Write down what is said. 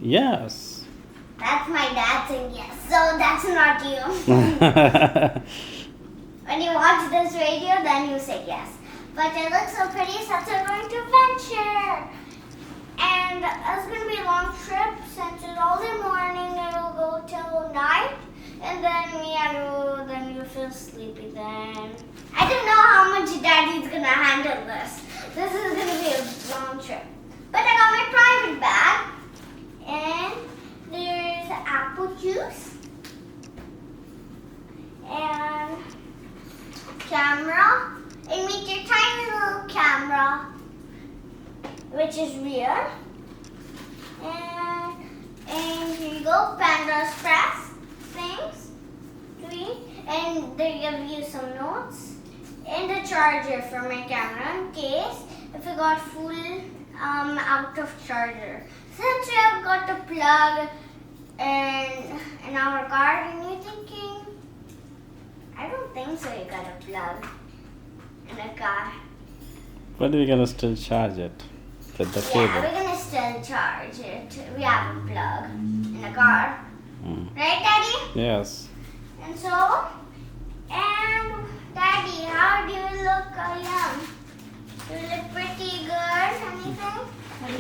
Yes. That's my dad saying yes. So that's not you. When you watch this video, then you say yes. But it looks so pretty, so we're going to venture. And it's going to be a long trip since it's all the morning. It will go till night. And then you feel sleepy then. I don't know how much Daddy's going to handle this. This is going to be a long trip. But I got my private bag. And there's apple juice. And camera. And meet your tiny little camera, which is real. And here you go, Pandora's press things. 3. And they give you some notes. And a charger for my camera in case if it got full out of charger. Since we have got a plug in our car, and you're thinking, I don't think so you got a plug in a car. But we're gonna still charge it with the Yeah, cable. we're gonna still charge it. We have a plug in a car. Right, Daddy? Yes. And so, Daddy, how do you look young? You look pretty good. Anything?